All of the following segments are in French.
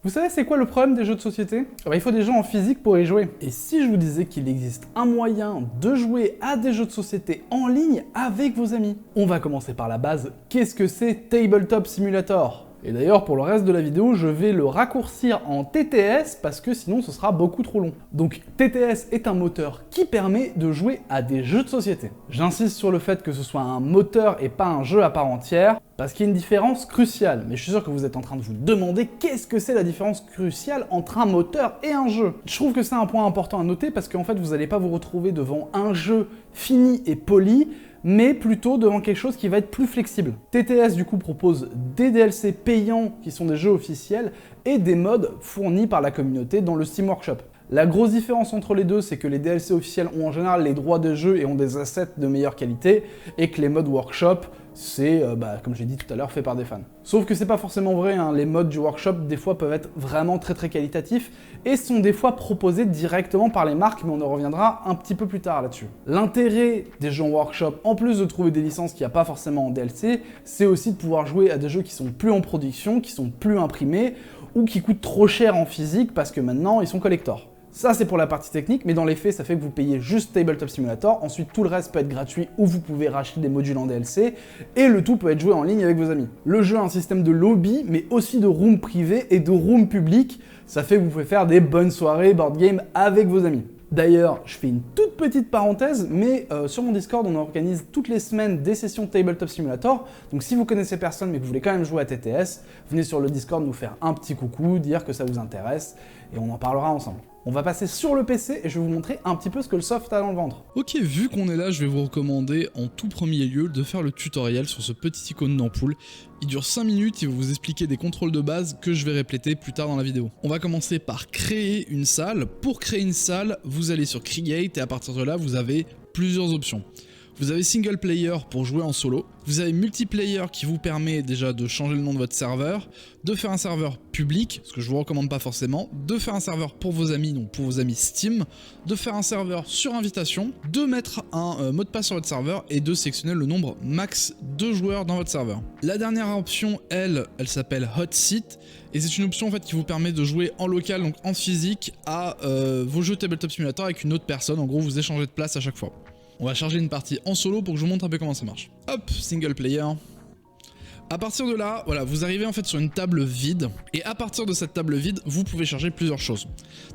Vous savez c'est quoi le problème des jeux de société? Il faut des gens en physique pour y jouer. Et si je vous disais qu'il existe un moyen de jouer à des jeux de société en ligne avec vos amis? On va commencer par la base. Qu'est-ce que c'est Tabletop Simulator? Et d'ailleurs, pour le reste de la vidéo, je vais le raccourcir en TTS parce que sinon ce sera beaucoup trop long. Donc TTS est un moteur qui permet de jouer à des jeux de société. J'insiste sur le fait que ce soit un moteur et pas un jeu à part entière, parce qu'il y a une différence cruciale. Mais je suis sûr que vous êtes en train de vous demander qu'est-ce que c'est la différence cruciale entre un moteur et un jeu. Je trouve que c'est un point important à noter parce qu'en fait, vous n'allez pas vous retrouver devant un jeu fini et poli, mais plutôt devant quelque chose qui va être plus flexible. TTS du coup propose des DLC payants qui sont des jeux officiels et des mods fournis par la communauté dans le Steam Workshop. La grosse différence entre les deux, c'est que les DLC officiels ont en général les droits de jeu et ont des assets de meilleure qualité, et que les mods workshop, c'est, comme j'ai dit tout à l'heure, fait par des fans. Sauf que c'est pas forcément vrai, hein. Les mods du workshop, des fois, peuvent être vraiment très qualitatifs, et sont des fois proposés directement par les marques, mais on en reviendra un petit peu plus tard là-dessus. L'intérêt des jeux en workshop, en plus de trouver des licences qu'il n'y a pas forcément en DLC, c'est aussi de pouvoir jouer à des jeux qui sont plus en production, qui sont plus imprimés, ou qui coûtent trop cher en physique, parce que maintenant, ils sont collector. Ça, c'est pour la partie technique, mais dans les faits, ça fait que vous payez juste Tabletop Simulator. Ensuite, tout le reste peut être gratuit ou vous pouvez racheter des modules en DLC. Et le tout peut être joué en ligne avec vos amis. Le jeu a un système de lobby, mais aussi de room privé et de room public. Ça fait que vous pouvez faire des bonnes soirées board game avec vos amis. D'ailleurs, je fais une toute petite parenthèse, mais sur mon Discord, on organise toutes les semaines des sessions Tabletop Simulator. Donc si vous connaissez personne mais que vous voulez quand même jouer à TTS, venez sur le Discord nous faire un petit coucou, dire que ça vous intéresse, et on en parlera ensemble. On va passer sur le PC et je vais vous montrer un petit peu ce que le soft a dans le ventre. Ok, vu qu'on est là, je vais vous recommander en tout premier lieu de faire le tutoriel sur ce petit icône d'ampoule. Il dure 5 minutes, il va vous expliquer des contrôles de base que je vais répéter plus tard dans la vidéo. On va commencer par créer une salle. Pour créer une salle, vous allez sur Create et à partir de là, vous avez plusieurs options. Vous avez single player pour jouer en solo, vous avez multiplayer qui vous permet déjà de changer le nom de votre serveur, de faire un serveur public, ce que je vous recommande pas forcément, de faire un serveur pour vos amis, donc pour vos amis Steam, de faire un serveur sur invitation, de mettre un mot de passe sur votre serveur et de sélectionner le nombre max de joueurs dans votre serveur. La dernière option, elle s'appelle Hot Seat et c'est une option en fait qui vous permet de jouer en local, donc en physique, à vos jeux Tabletop Simulator avec une autre personne. En gros, vous échangez de place à chaque fois. On va charger une partie en solo pour que je vous montre un peu comment ça marche. Hop, single player. À partir de là, voilà, vous arrivez en fait sur une table vide, et à partir de cette table vide, vous pouvez charger plusieurs choses.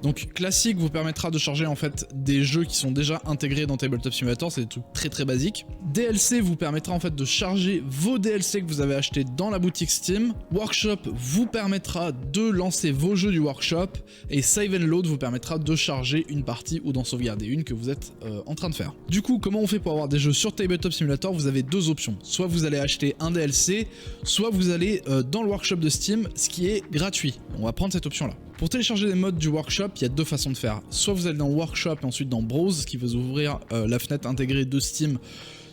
Donc classique vous permettra de charger en fait des jeux qui sont déjà intégrés dans Tabletop Simulator, c'est des trucs très basiques. DLC vous permettra en fait de charger vos DLC que vous avez achetés dans la boutique Steam. Workshop vous permettra de lancer vos jeux du workshop, et Save and Load vous permettra de charger une partie ou d'en sauvegarder une que vous êtes en train de faire. Du coup, comment on fait pour avoir des jeux sur Tabletop Simulator? Vous avez deux options, soit vous allez acheter un DLC, soit vous allez dans le workshop de Steam, ce qui est gratuit. On va prendre cette option là. Pour télécharger les mods du workshop, il y a deux façons de faire. Soit vous allez dans workshop et ensuite dans browse, ce qui va vous ouvrir la fenêtre intégrée de Steam,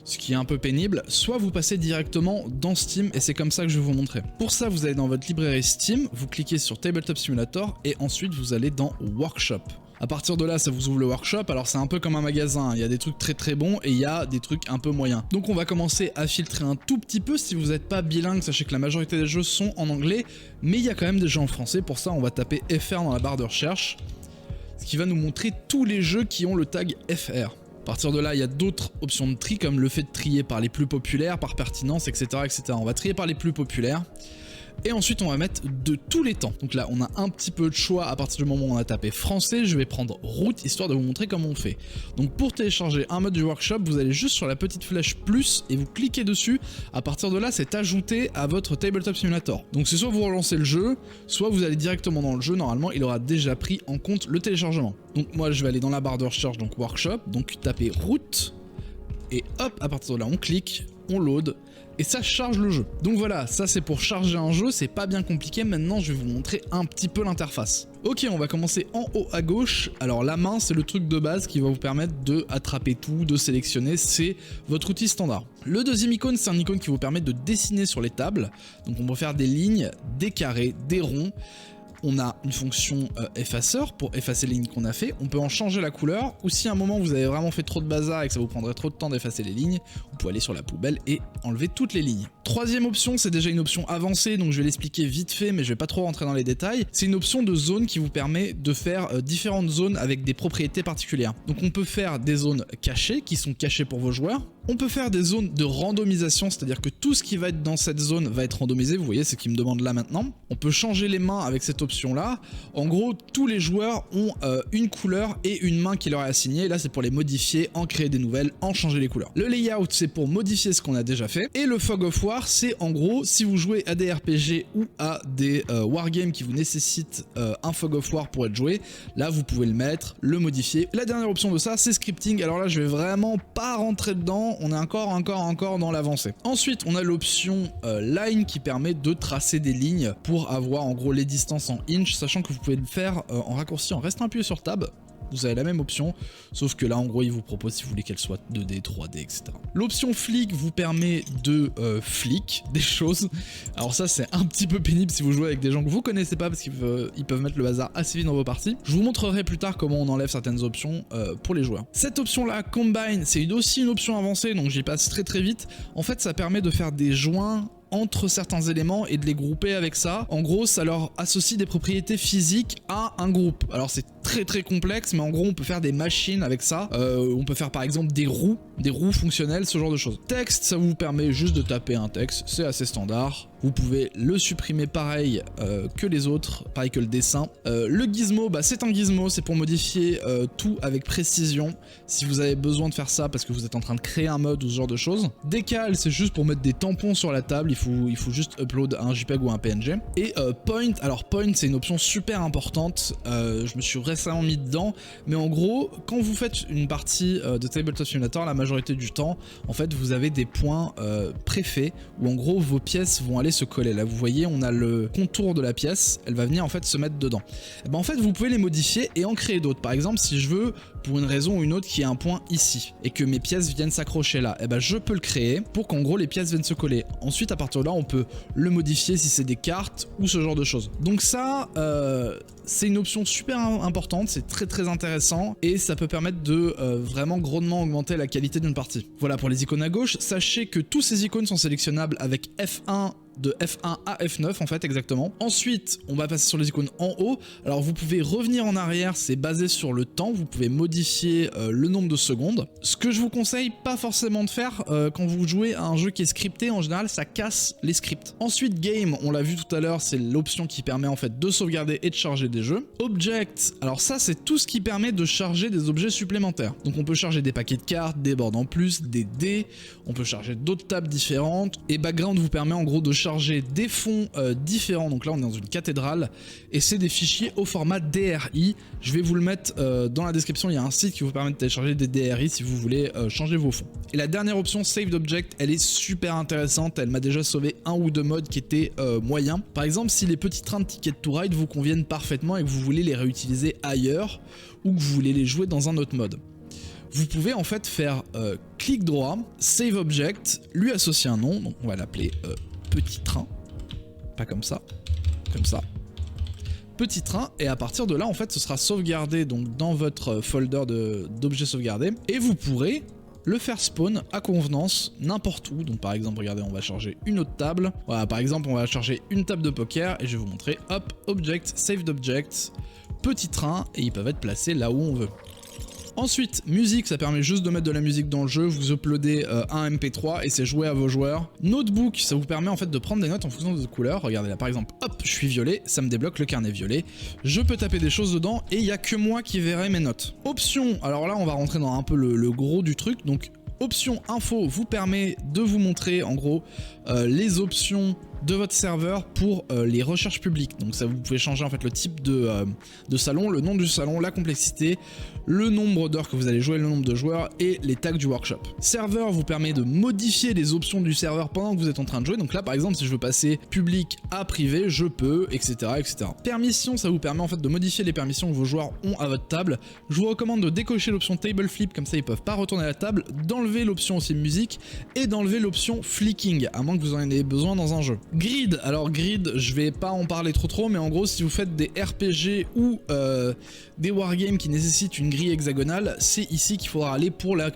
ce qui est un peu pénible, soit vous passez directement dans Steam et c'est comme ça que je vais vous montrer. Pour ça, vous allez dans votre librairie Steam, vous cliquez sur Tabletop Simulator et ensuite vous allez dans Workshop. À partir de là, ça vous ouvre le workshop. Alors c'est un peu comme un magasin, il y a des trucs très bons et il y a des trucs un peu moyens. Donc on va commencer à filtrer un tout petit peu. Si vous n'êtes pas bilingue, sachez que la majorité des jeux sont en anglais, mais il y a quand même des jeux en français. Pour ça, on va taper FR dans la barre de recherche, ce qui va nous montrer tous les jeux qui ont le tag FR. À partir de là, il y a d'autres options de tri, comme le fait de trier par les plus populaires, par pertinence, etc. On va trier par les plus populaires. Et ensuite on va mettre de tous les temps. Donc là on a un petit peu de choix à partir du moment où on a tapé français. Je vais prendre route histoire de vous montrer comment on fait. Donc pour télécharger un mode du workshop, vous allez juste sur la petite flèche plus et vous cliquez dessus. À partir de là c'est ajouté à votre Tabletop Simulator. Donc c'est soit vous relancez le jeu, soit vous allez directement dans le jeu. Normalement il aura déjà pris en compte le téléchargement. Donc moi je vais aller dans la barre de recherche, donc workshop, donc taper route. Et hop, à partir de là on clique, on load. Et ça charge le jeu. Donc voilà, ça c'est pour charger un jeu, c'est pas bien compliqué. Maintenant je vais vous montrer un petit peu l'interface. Ok, on va commencer en haut à gauche. Alors la main c'est le truc de base qui va vous permettre de attraper tout, de sélectionner, c'est votre outil standard. Le deuxième icône c'est un icône qui vous permet de dessiner sur les tables. Donc on peut faire des lignes, des carrés, des ronds. On a une fonction effaceur pour effacer les lignes qu'on a fait. On peut en changer la couleur, ou si à un moment vous avez vraiment fait trop de bazar et que ça vous prendrait trop de temps d'effacer les lignes, vous pouvez aller sur la poubelle et enlever toutes les lignes. Troisième option, c'est déjà une option avancée, donc je vais l'expliquer vite fait, mais je vais pas trop rentrer dans les détails. C'est une option de zone qui vous permet de faire différentes zones avec des propriétés particulières. Donc on peut faire des zones cachées, qui sont cachées pour vos joueurs. On peut faire des zones de randomisation, c'est-à-dire que tout ce qui va être dans cette zone va être randomisé, vous voyez, c'est ce qu'il me demande là maintenant. On peut changer les mains avec cette option-là. En gros, tous les joueurs ont une couleur et une main qui leur est assignée. Là, c'est pour les modifier, en créer des nouvelles, en changer les couleurs. Le layout, c'est pour modifier ce qu'on a déjà fait. Et le Fog of War, c'est en gros, si vous jouez à des RPG ou à des wargames qui vous nécessitent un Fog of War pour être joué, là, vous pouvez le mettre, le modifier. La dernière option de ça, c'est scripting. Alors là, je vais vraiment pas rentrer dedans. On est encore dans l'avancée. Ensuite, on a l'option line qui permet de tracer des lignes pour avoir en gros les distances en inch, sachant que vous pouvez le faire en raccourci en restant appuyé sur tab. Vous avez la même option, sauf que là en gros il vous propose si vous voulez qu'elle soit 2D, 3D, etc. L'option flick vous permet de flick des choses. Alors ça c'est un petit peu pénible si vous jouez avec des gens que vous connaissez pas parce qu'ils peuvent mettre le bazar assez vite dans vos parties. Je vous montrerai plus tard comment on enlève certaines options pour les joueurs. Cette option là, combine, c'est aussi une option avancée, donc j'y passe très vite. En fait ça permet de faire des joints entre certains éléments et de les grouper avec ça. En gros, ça leur associe des propriétés physiques à un groupe. Alors c'est très complexe, mais en gros on peut faire des machines avec ça. On peut faire par exemple des roues fonctionnelles, ce genre de choses. Texte, ça vous permet juste de taper un texte, c'est assez standard. Vous pouvez le supprimer pareil que les autres, pareil que le dessin. Le gizmo, c'est un gizmo, c'est pour modifier tout avec précision. Si vous avez besoin de faire ça parce que vous êtes en train de créer un mode ou ce genre de choses. Décal, c'est juste pour mettre des tampons sur la table, il faut juste upload un JPEG ou un PNG. Et point, alors point c'est une option super importante, je me suis récemment mis dedans, mais en gros, quand vous faites une partie de Tabletop Simulator, la majorité du temps, en fait, vous avez des points préfaits où en gros vos pièces vont aller se coller. Là vous voyez on a le contour de la pièce, elle va venir en fait se mettre dedans. Et en fait vous pouvez les modifier et en créer d'autres. Par exemple si je veux pour une raison ou une autre qu'il y ait un point ici et que mes pièces viennent s'accrocher là, je peux le créer pour qu'en gros les pièces viennent se coller. Ensuite à partir de là on peut le modifier si c'est des cartes ou ce genre de choses. Donc ça c'est une option super importante, c'est très intéressant et ça peut permettre de vraiment grandement augmenter la qualité d'une partie. Voilà pour les icônes à gauche, sachez que tous ces icônes sont sélectionnables avec F1 de F1 à F9 en fait exactement. Ensuite on va passer sur les icônes en haut. Alors vous pouvez revenir en arrière, c'est basé sur le temps, vous pouvez modifier le nombre de secondes. Ce que je vous conseille pas forcément de faire quand vous jouez à un jeu qui est scripté, en général ça casse les scripts. Ensuite game, on l'a vu tout à l'heure, c'est l'option qui permet en fait de sauvegarder et de charger des jeux. Object, alors ça c'est tout ce qui permet de charger des objets supplémentaires. Donc on peut charger des paquets de cartes, des boards en plus, des dés, on peut charger d'autres tables différentes et background vous permet en gros de charger des fonds différents. Donc là on est dans une cathédrale et c'est des fichiers au format DRI. Je vais vous le mettre dans la description, il y a un site qui vous permet de télécharger des DRI si vous voulez changer vos fonds. Et la dernière option Saved Object, elle est super intéressante, elle m'a déjà sauvé un ou deux modes qui étaient moyens. Par exemple si les petits trains de Ticket to Ride vous conviennent parfaitement et que vous voulez les réutiliser ailleurs ou que vous voulez les jouer dans un autre mode. Vous pouvez en fait faire clic droit, Save Object, lui associer un nom, donc on va l'appeler petit train, pas comme ça, petit train, et à partir de là en fait ce sera sauvegardé donc dans votre folder d'objets sauvegardés et vous pourrez le faire spawn à convenance n'importe où. Donc par exemple regardez, on va charger une autre table, voilà, par exemple on va charger une table de poker et je vais vous montrer, hop, object, saved object, petit train, et ils peuvent être placés là où on veut. Ensuite, musique, ça permet juste de mettre de la musique dans le jeu, vous uploadez un MP3 et c'est joué à vos joueurs. Notebook, ça vous permet en fait de prendre des notes en fonction de votre couleur. Regardez là par exemple, hop, je suis violet, ça me débloque le carnet violet. Je peux taper des choses dedans et il n'y a que moi qui verrai mes notes. Option, alors là on va rentrer dans un peu le gros du truc, donc option info vous permet de vous montrer en gros les options de votre serveur pour les recherches publiques. Donc ça vous pouvez changer en fait le type de salon, le nom du salon, la complexité, le nombre d'heures que vous allez jouer, le nombre de joueurs et les tags du workshop. Serveur vous permet de modifier les options du serveur pendant que vous êtes en train de jouer. Donc là par exemple si je veux passer public à privé, je peux, etc. Permission, ça vous permet en fait de modifier les permissions que vos joueurs ont à votre table. Je vous recommande de décocher l'option table flip, comme ça ils peuvent pas retourner à la table, d'enlever l'option aussi musique et d'enlever l'option flicking, à moins que vous en ayez besoin dans un jeu. Grid, alors grid, je vais pas en parler trop, mais en gros si vous faites des RPG ou des wargames qui nécessitent une grille hexagonale, c'est ici qu'il faudra aller pour la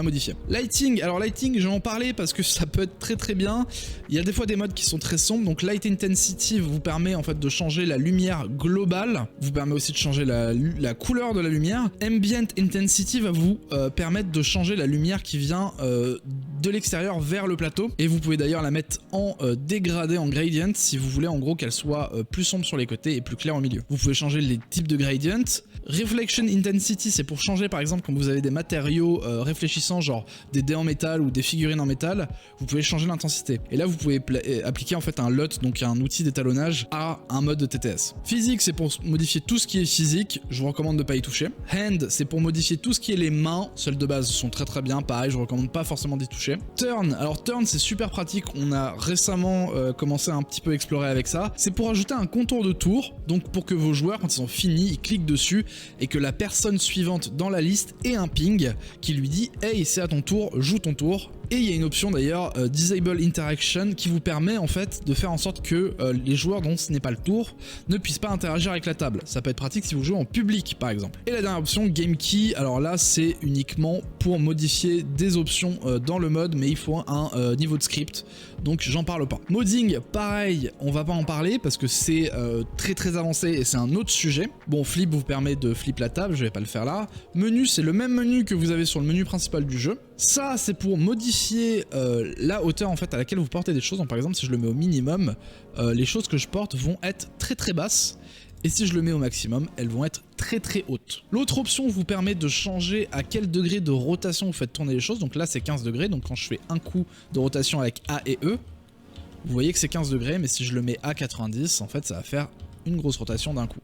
modifier. Lighting, alors lighting, je vais en parler parce que ça peut être très bien. Il y a des fois des modes qui sont très sombres, donc Light Intensity vous permet en fait de changer la lumière globale, vous permet aussi de changer la couleur de la lumière. Ambient Intensity va vous permettre de changer la lumière qui vient de l'extérieur vers le plateau, et vous pouvez d'ailleurs la mettre en dégradé, en gradient, si vous voulez en gros qu'elle soit plus sombre sur les côtés et plus claire au milieu. Vous pouvez changer les types de gradient. Reflection Intensity, c'est pour changer par exemple quand vous avez des matériaux réfléchissants, genre des dés en métal ou des figurines en métal, vous pouvez changer l'intensité. Et là vous pouvez appliquer en fait un LUT, donc un outil d'étalonnage, à un mode de TTS. Physique, c'est pour modifier tout ce qui est physique, je vous recommande de pas y toucher. Hand, c'est pour modifier tout ce qui est les mains, celles de base sont très bien, pareil, je vous recommande pas forcément d'y toucher. Turn, alors turn c'est super pratique, on a récemment commencé à un petit peu explorer avec ça. C'est pour ajouter un contour de tour, donc pour que vos joueurs quand ils ont fini, ils cliquent dessus et que la personne suivante dans la liste ait un ping qui lui dit « Hey, c'est à ton tour, joue ton tour ». Et il y a une option d'ailleurs, Disable Interaction, qui vous permet en fait de faire en sorte que les joueurs dont ce n'est pas le tour ne puissent pas interagir avec la table. Ça peut être pratique si vous jouez en public par exemple. Et la dernière option, Game Key, alors là c'est uniquement pour modifier des options dans le mode, mais il faut un niveau de script, donc j'en parle pas. Modding, pareil, on va pas en parler parce que c'est très avancé et c'est un autre sujet. Bon, Flip vous permet de flip la table, je vais pas le faire là. Menu, c'est le même menu que vous avez sur le menu principal du jeu. Ça, c'est pour modifier la hauteur en fait à laquelle vous portez des choses. Donc, par exemple, si je le mets au minimum, les choses que je porte vont être très basses. Et si je le mets au maximum, elles vont être très hautes. L'autre option vous permet de changer à quel degré de rotation vous faites tourner les choses. Donc là, c'est 15 degrés. Donc quand je fais un coup de rotation avec A et E, vous voyez que c'est 15 degrés. Mais si je le mets à 90, en fait, ça va faire une grosse rotation d'un coup.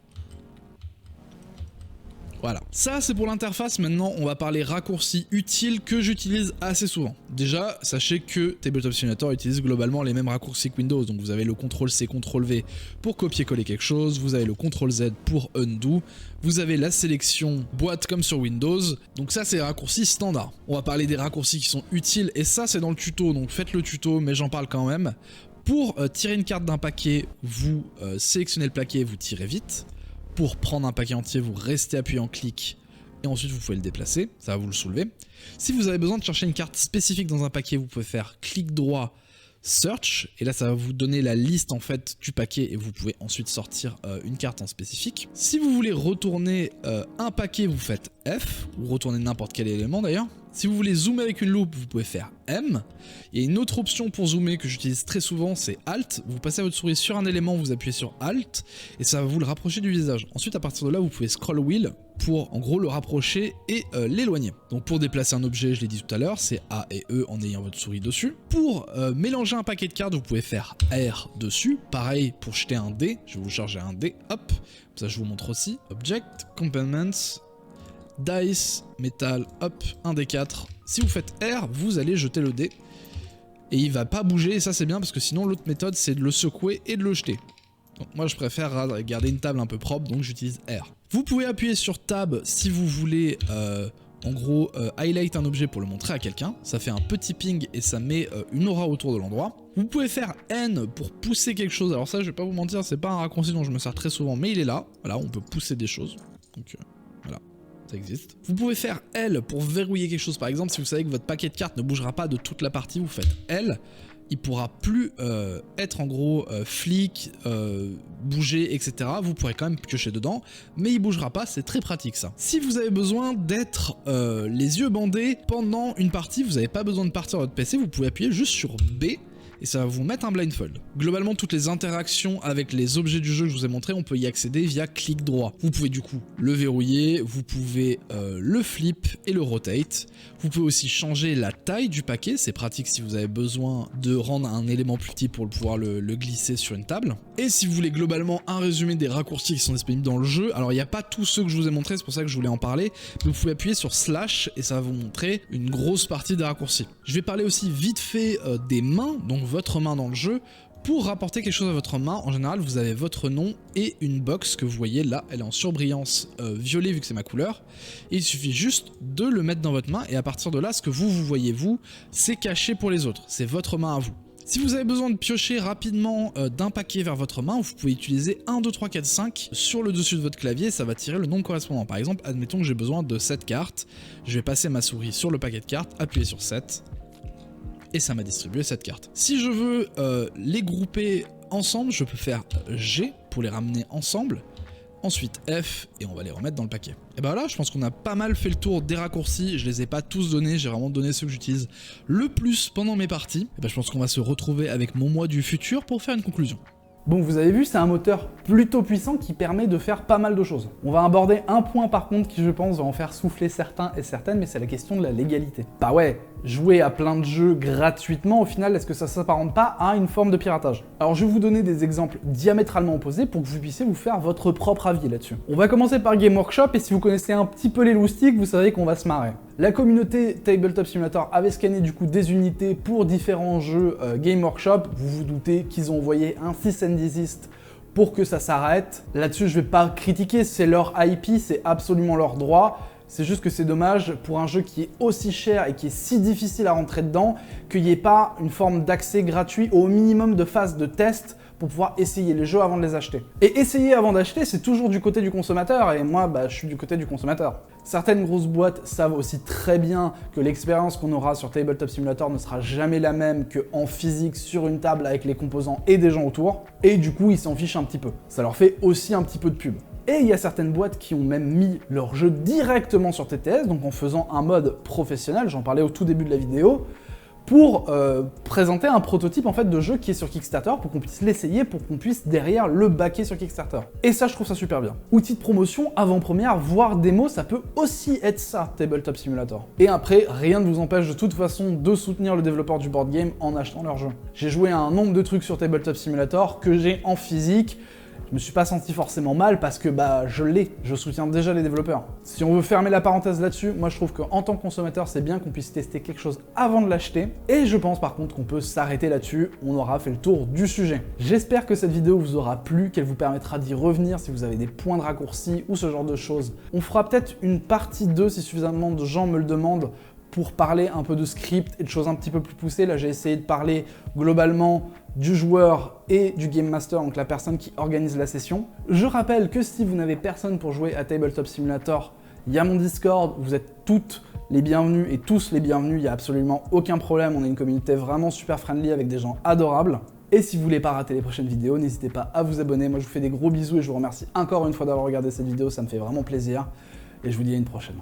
Voilà, ça c'est pour l'interface. Maintenant on va parler raccourcis utiles que j'utilise assez souvent. Déjà, sachez que Tabletop Simulator utilise globalement les mêmes raccourcis que Windows, donc vous avez le CTRL-C, CTRL-V pour copier-coller quelque chose, vous avez le CTRL-Z pour undo, vous avez la sélection boîte comme sur Windows, donc ça c'est les raccourcis standards. On va parler des raccourcis qui sont utiles, et ça c'est dans le tuto, donc faites le tuto, mais j'en parle quand même. Pour tirer une carte d'un paquet, vous sélectionnez le paquet, vous tirez vite. Pour prendre un paquet entier, vous restez appuyé en clic et ensuite vous pouvez le déplacer, ça va vous le soulever. Si vous avez besoin de chercher une carte spécifique dans un paquet, vous pouvez faire clic droit, search, et là ça va vous donner la liste en fait du paquet et vous pouvez ensuite sortir une carte en spécifique. Si vous voulez retourner un paquet, vous faites F, ou retourner n'importe quel élément d'ailleurs. Si vous voulez zoomer avec une loupe, vous pouvez faire M. Il y a une autre option pour zoomer que j'utilise très souvent, c'est Alt. Vous passez votre souris sur un élément, vous appuyez sur Alt, et ça va vous le rapprocher du visage. Ensuite, à partir de là, vous pouvez scroll wheel pour en gros le rapprocher et l'éloigner. Donc pour déplacer un objet, je l'ai dit tout à l'heure, c'est A et E en ayant votre souris dessus. Pour mélanger un paquet de cartes, vous pouvez faire R dessus. Pareil pour jeter un dé, je vais vous charger un dé, hop, ça je vous montre aussi. Object, Components, Dice, Metal, hop, 1 des 4. Si vous faites R, vous allez jeter le dé. Et il va pas bouger, et ça c'est bien parce que sinon l'autre méthode c'est de le secouer et de le jeter. Donc moi je préfère garder une table un peu propre, donc j'utilise R. Vous pouvez appuyer sur Tab si vous voulez en gros highlight un objet pour le montrer à quelqu'un. Ça fait un petit ping et ça met une aura autour de l'endroit. Vous pouvez faire N pour pousser quelque chose. Alors ça je vais pas vous mentir, c'est pas un raccourci dont je me sers très souvent, mais il est là. Voilà, on peut pousser des choses. Donc voilà. Ça existe. Vous pouvez faire L pour verrouiller quelque chose. Par exemple, si vous savez que votre paquet de cartes ne bougera pas de toute la partie, vous faites L. Il pourra plus être en gros flic, bouger, etc. Vous pourrez quand même piocher dedans, mais il bougera pas, c'est très pratique ça. Si vous avez besoin d'être les yeux bandés pendant une partie, vous n'avez pas besoin de partir de votre PC, vous pouvez appuyer juste sur B, et ça va vous mettre un blindfold. Globalement, toutes les interactions avec les objets du jeu que je vous ai montré, on peut y accéder via clic droit. Vous pouvez du coup le verrouiller, vous pouvez le flip et le rotate. Vous pouvez aussi changer la taille du paquet, c'est pratique si vous avez besoin de rendre un élément plus petit pour pouvoir le glisser sur une table. Et si vous voulez globalement un résumé des raccourcis qui sont disponibles dans le jeu, alors il n'y a pas tous ceux que je vous ai montrés, c'est pour ça que je voulais en parler, mais vous pouvez appuyer sur slash et ça va vous montrer une grosse partie des raccourcis. Je vais parler aussi vite fait des mains, donc votre main dans le jeu. Pour rapporter quelque chose à votre main, en général, vous avez votre nom et une box que vous voyez là, elle est en surbrillance violet vu que c'est ma couleur. Et il suffit juste de le mettre dans votre main et à partir de là, ce que vous voyez vous, c'est caché pour les autres, c'est votre main à vous. Si vous avez besoin de piocher rapidement d'un paquet vers votre main, vous pouvez utiliser 1, 2, 3, 4, 5 sur le dessus de votre clavier, ça va tirer le nombre correspondant. Par exemple, admettons que j'ai besoin de 7 cartes, je vais passer ma souris sur le paquet de cartes, appuyer sur 7, et ça m'a distribué 7 cartes. Si je veux les grouper ensemble, je peux faire G pour les ramener ensemble, ensuite F, et on va les remettre dans le paquet. Et bah là, je pense qu'on a pas mal fait le tour des raccourcis, je les ai pas tous donnés, j'ai vraiment donné ceux que j'utilise le plus pendant mes parties. Et bah je pense qu'on va se retrouver avec mon moi du futur pour faire une conclusion. Bon, vous avez vu, c'est un moteur plutôt puissant qui permet de faire pas mal de choses. On va aborder un point par contre qui, je pense, va en faire souffler certains et certaines, mais c'est la question de la légalité. Bah ouais, jouer à plein de jeux gratuitement, au final, est-ce que ça s'apparente pas à une forme de piratage? Alors je vais vous donner des exemples diamétralement opposés pour que vous puissiez vous faire votre propre avis là-dessus. On va commencer par Game Workshop, et si vous connaissez un petit peu les loustiques, vous savez qu'on va se marrer. La communauté Tabletop Simulator avait scanné du coup des unités pour différents jeux Game Workshop. Vous vous doutez qu'ils ont envoyé un cease and desist pour que ça s'arrête. Là-dessus, je vais pas critiquer, c'est leur IP, c'est absolument leur droit. C'est juste que c'est dommage pour un jeu qui est aussi cher et qui est si difficile à rentrer dedans qu'il n'y ait pas une forme d'accès gratuit au minimum de phase de test pour pouvoir essayer les jeux avant de les acheter. Et essayer avant d'acheter, c'est toujours du côté du consommateur, et moi, je suis du côté du consommateur. Certaines grosses boîtes savent aussi très bien que l'expérience qu'on aura sur Tabletop Simulator ne sera jamais la même qu'en physique sur une table avec les composants et des gens autour, et du coup, ils s'en fichent un petit peu. Ça leur fait aussi un petit peu de pub. Et il y a certaines boîtes qui ont même mis leur jeu directement sur TTS, donc en faisant un mode professionnel, j'en parlais au tout début de la vidéo, pour présenter un prototype en fait de jeu qui est sur Kickstarter pour qu'on puisse l'essayer, pour qu'on puisse derrière le backer sur Kickstarter. Et ça, je trouve ça super bien. Outil de promotion, avant-première, voire démo, ça peut aussi être ça, Tabletop Simulator. Et après, rien ne vous empêche de toute façon de soutenir le développeur du board game en achetant leur jeu. J'ai joué à un nombre de trucs sur Tabletop Simulator que j'ai en physique. Je me suis pas senti forcément mal parce que je soutiens déjà les développeurs. Si on veut fermer la parenthèse là-dessus, moi je trouve qu'en tant que consommateur, c'est bien qu'on puisse tester quelque chose avant de l'acheter. Et je pense par contre qu'on peut s'arrêter là-dessus, on aura fait le tour du sujet. J'espère que cette vidéo vous aura plu, qu'elle vous permettra d'y revenir si vous avez des points de raccourci ou ce genre de choses. On fera peut-être une partie 2 si suffisamment de gens me le demandent pour parler un peu de script et de choses un petit peu plus poussées. Là, j'ai essayé de parler globalement du joueur et du Game Master, donc la personne qui organise la session. Je rappelle que si vous n'avez personne pour jouer à Tabletop Simulator, il y a mon Discord, vous êtes toutes les bienvenues et tous les bienvenus, il n'y a absolument aucun problème, on est une communauté vraiment super friendly avec des gens adorables. Et si vous voulez pas rater les prochaines vidéos, n'hésitez pas à vous abonner. Moi, je vous fais des gros bisous et je vous remercie encore une fois d'avoir regardé cette vidéo, ça me fait vraiment plaisir. Et je vous dis à une prochaine.